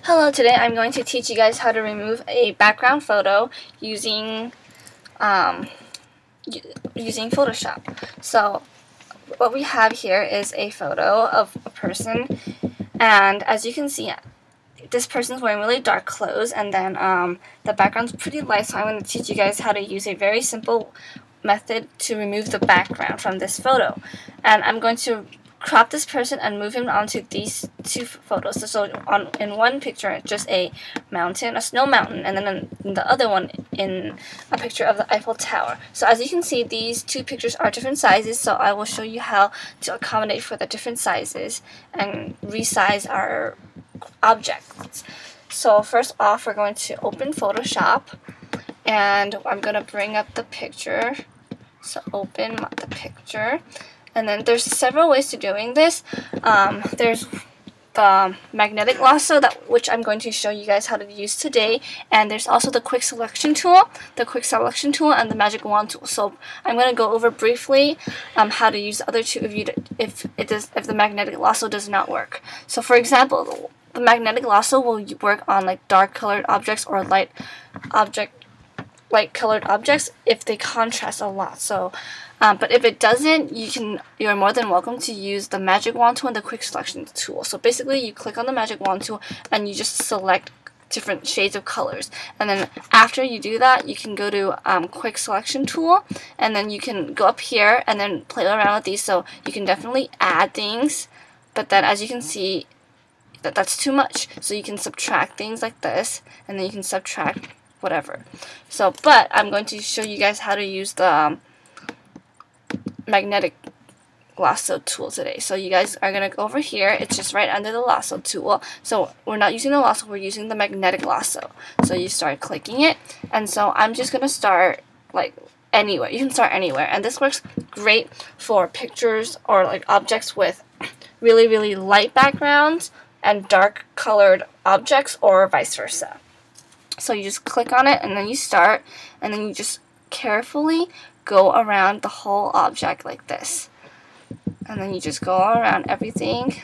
Hello, today I'm going to teach you guys how to remove a background photo using using Photoshop. So what we have here is a photo of a person, and as you can see, this person's wearing really dark clothes, and then the background's pretty light, so I'm going to teach you guys how to use a very simple method to remove the background from this photo. And I'm going to crop this person and move him onto these two photos. So in one picture, just a mountain, a snow mountain, and then in the other one, in a picture of the Eiffel Tower. So as you can see, these two pictures are different sizes, so I will show you how to accommodate for the different sizes and resize our objects. So first off, we're going to open Photoshop, and I'm going to bring up the picture. So open the picture, and then there's several ways to doing this. There's the magnetic lasso, which I'm going to show you guys how to use today, and there's also the quick selection tool, and the magic wand tool. So I'm going to go over briefly how to use the other two if the magnetic lasso does not work. So for example, the magnetic lasso will work on like dark colored objects or light colored objects if they contrast a lot. So but if it doesn't, you're more than welcome to use the magic wand tool and the quick selection tool. So basically you click on the magic wand tool and you just select different shades of colors, and then after you do that, you can go to quick selection tool, and then you can go up here and then play around with these. So you can definitely add things, but then as you can see, that's too much. So you can subtract things like this, and then you can subtract whatever. So, but I'm going to show you guys how to use the magnetic lasso tool today. So you guys are going to go over here. It's just right under the lasso tool. So we're not using the lasso, we're using the magnetic lasso. So you start clicking it, and so I'm just going to start like anywhere. You can start anywhere, and this works great for pictures or like objects with really light backgrounds and dark colored objects, or vice versa. So you just click on it, and then you start, and then you just carefully go around the whole object like this, and then you just go around everything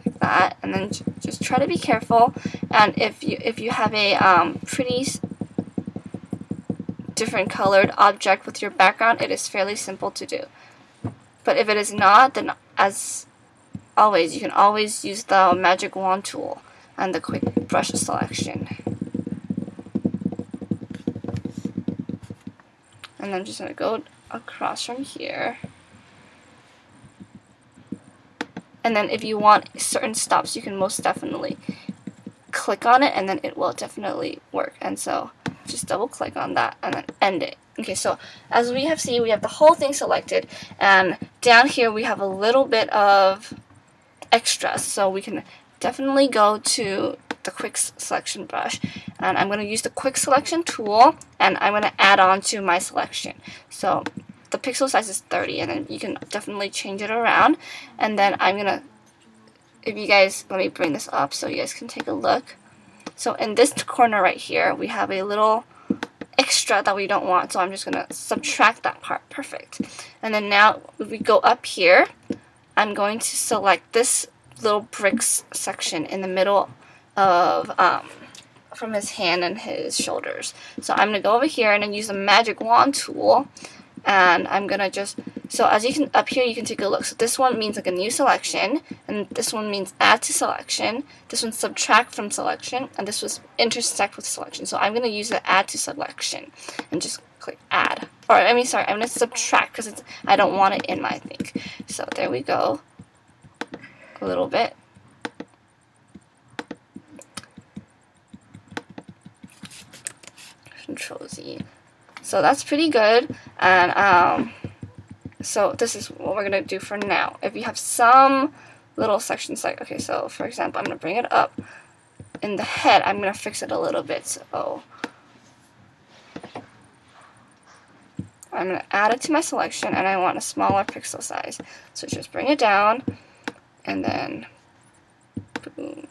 like that, and then just try to be careful. And if you have a pretty different colored object with your background, it is fairly simple to do. But if it is not, then as always, you can always use the magic wand tool and the quick brush selection. And I'm just going to go across from here. And then if you want certain stops, you can most definitely click on it, and then it will definitely work. And so just double click on that and then end it. Okay, so as we have seen, we have the whole thing selected, and down here we have a little bit of extras, so we can definitely go to the quick selection brush, and I'm going to use the quick selection tool, and I'm going to add on to my selection. So the pixel size is 30, and then you can definitely change it around. And then I'm going to, if you guys, let me bring this up so you guys can take a look. So in this corner right here, we have a little extra that we don't want, so I'm just going to subtract that part. Perfect. And then now if we go up here, I'm going to select this little bricks section in the middle of from his hand and his shoulders. So I'm going to go over here and then use the magic wand tool, and I'm going to just, so as you can, up here you can take a look. So this one means like a new selection, and this one means add to selection, this one subtract from selection, and this was intersect with selection. So I'm going to use the add to selection and just click add. Or I mean, sorry, I'm going to subtract because I don't want it in my thing. So there we go. A little bit. Control Z. So that's pretty good. And so this is what we're gonna do for now. If you have some little sections, like, okay, so for example, I'm gonna bring it up in the head. I'm gonna fix it a little bit. So I'm gonna add it to my selection, and I want a smaller pixel size. So just bring it down, and then boom.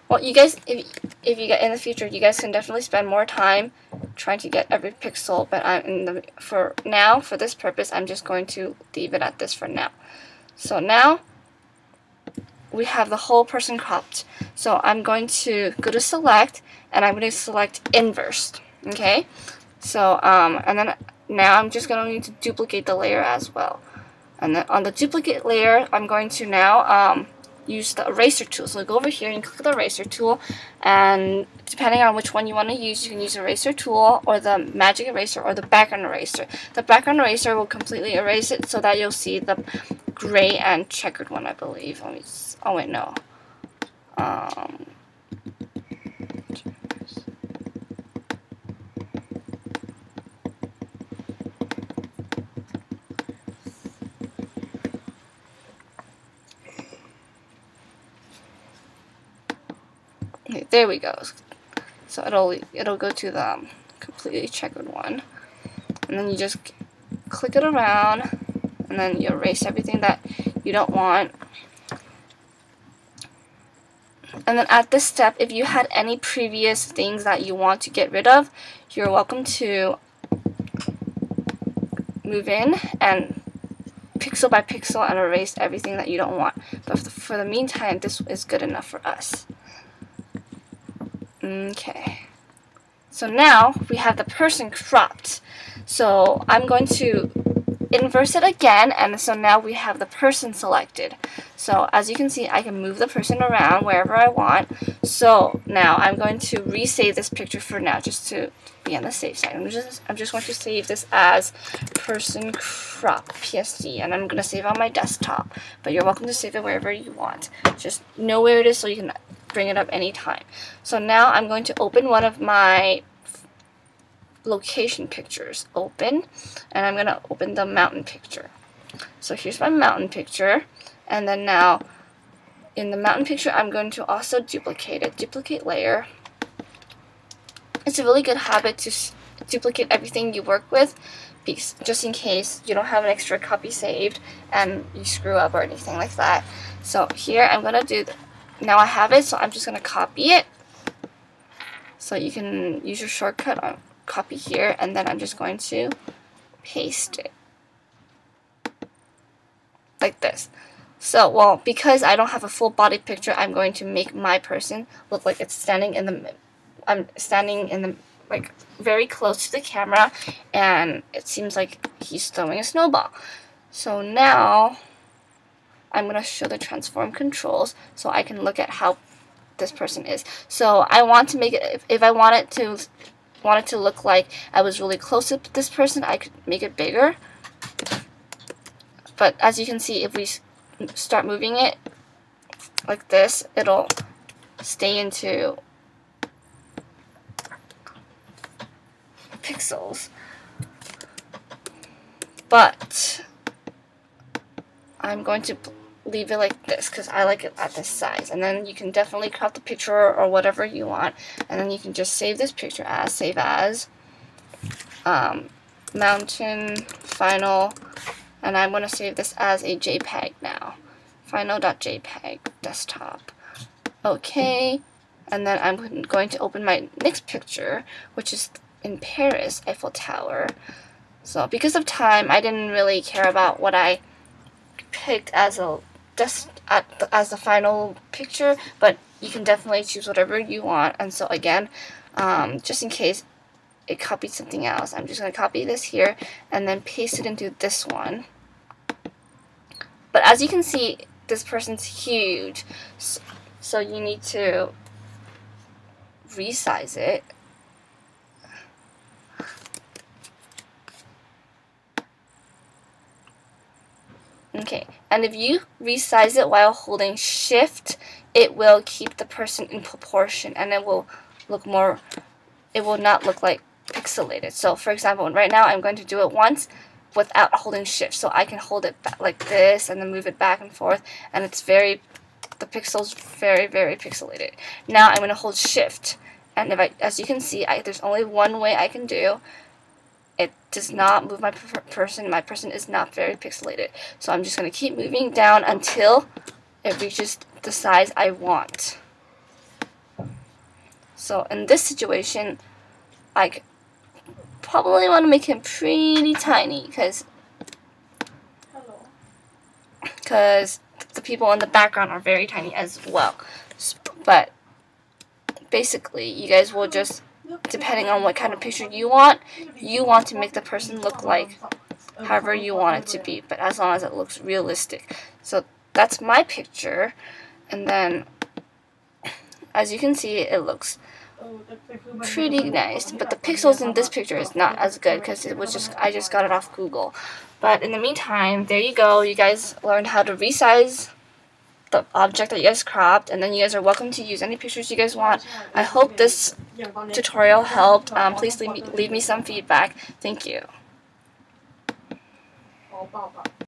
Well, you guys, if you get in the future, you guys can definitely spend more time trying to get every pixel, but for now, for this purpose, I'm just going to leave it at this for now. So now we have the whole person cropped. So I'm going to go to select, and I'm going to select inverse. Okay, so and then now I'm just going to duplicate the layer as well. And then on the duplicate layer, I'm going to now use the eraser tool. So go over here and click the eraser tool, and depending on which one you want to use, you can use the eraser tool or the magic eraser or the background eraser. The background eraser will completely erase it so that you'll see the gray and checkered one, I believe. Let me. Oh wait, no. Okay, there we go. So it'll go to the completely checkered one, and then you just click it around, and then you erase everything that you don't want. And then at this step, if you had any previous things that you want to get rid of, you're welcome to move in and pixel by pixel and erase everything that you don't want. But for the meantime, this is good enough for us. Okay, so now we have the person cropped. So I'm going to inverse it again, and so now we have the person selected. So as you can see, I can move the person around wherever I want. So now I'm going to resave this picture for now, just to be on the safe side. I'm just going to save this as person crop PSD, and I'm going to save it on my desktop. But you're welcome to save it wherever you want. Just know where it is so you can bring it up anytime. So now I'm going to open one of my location pictures. Open, and I'm going to open the mountain picture. So here's my mountain picture, and then now in the mountain picture I'm going to also duplicate it. Duplicate layer. It's a really good habit to duplicate everything you work with, because just in case you don't have an extra copy saved and you screw up or anything like that. So here I'm going to do now I have it, so I'm just going to copy it. So you can use your shortcut on copy here, and then I'm just going to paste it like this. So, well, because I don't have a full body picture, I'm going to make my person look like it's standing in the, I'm standing in the, like, very close to the camera, and it seems like he's throwing a snowball. So now I'm going to show the transform controls so I can look at how this person is. So I want to make it, if I want it to look like I was really close to this person, I could make it bigger. But as you can see, if we start moving it like this, it'll stay into pixels. But I'm going to leave it like this because I like it at this size, and then you can definitely crop the picture or whatever you want, and then you can just save this picture as save as mountain final, and I'm going to save this as a JPEG now, final.jpg desktop. Okay, and then I'm going to open my next picture, which is in Paris, Eiffel Tower. So because of time, I didn't really care about what I picked as a as the final picture, but you can definitely choose whatever you want. And so again, just in case it copied something else, I'm just going to copy this here and then paste it into this one. But as you can see, this person's huge, so you need to resize it. Okay, and if you resize it while holding shift, it will keep the person in proportion, and it will look more, it will not look like pixelated. So for example, right now I'm going to do it once without holding shift, so I can hold it back like this and then move it back and forth, and it's the pixels very pixelated. Now I'm going to hold shift, and if as you can see, there's only one way I can do. It does not move my person. My person is not very pixelated. So I'm just going to keep moving down until it reaches the size I want. So in this situation, probably want to make him pretty tiny because the people in the background are very tiny as well. But basically, you guys will just, depending on what kind of picture you want to make the person look like however you want it to be, but as long as it looks realistic. So that's my picture, and then as you can see, it looks pretty nice, but the pixels in this picture is not as good because I just got it off Google. But in the meantime, there you go. You guys learned how to resize the object that you guys cropped, and then you guys are welcome to use any pictures you guys want. I hope this tutorial helped. Please leave me some feedback. Thank you.